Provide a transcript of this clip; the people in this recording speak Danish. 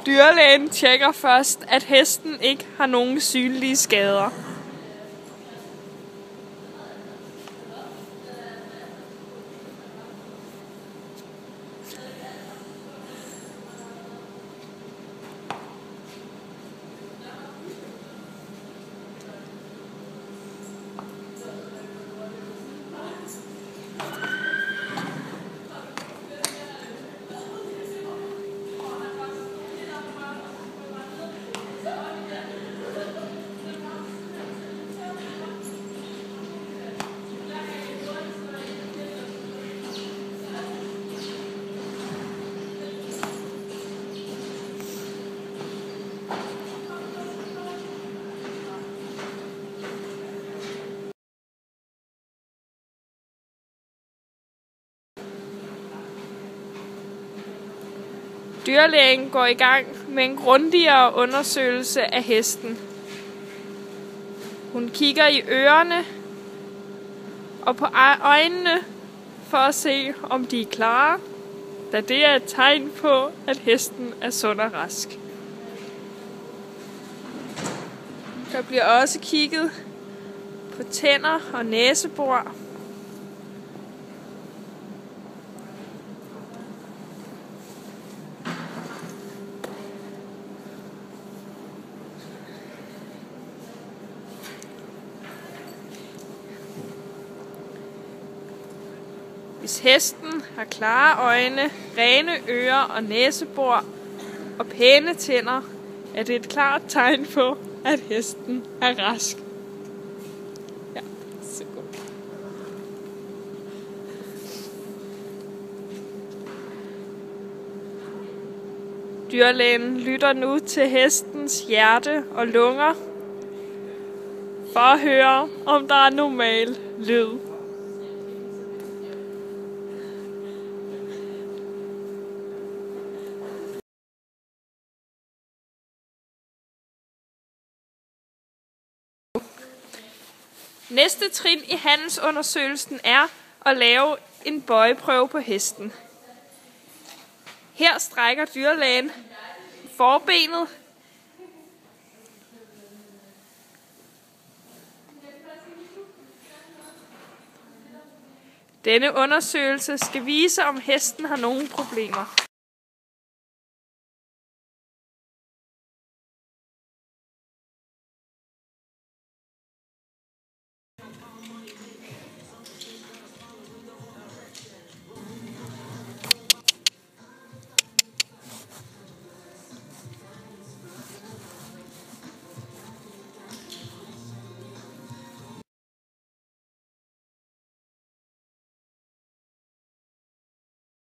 Dyrlægen tjekker først, at hesten ikke har nogen synlige skader. Dyrlægen går i gang med en grundigere undersøgelse af hesten. Hun kigger i ørerne og på øjnene for at se, om de er klare, da det er et tegn på, at hesten er sund og rask. Der bliver også kigget på tænder og næsebor. Hvis hesten har klare øjne, rene ører og næsebor og pæne tænder, er det et klart tegn på, at hesten er rask. Ja, så godt. Dyrlægen lytter nu til hestens hjerte og lunger for at høre, om der er normal lyd. Næste trin i handelsundersøgelsen er at lave en bøjeprøve på hesten. Her strækker dyrlægen forbenet Denne undersøgelse skal vise, om hesten har nogle problemer.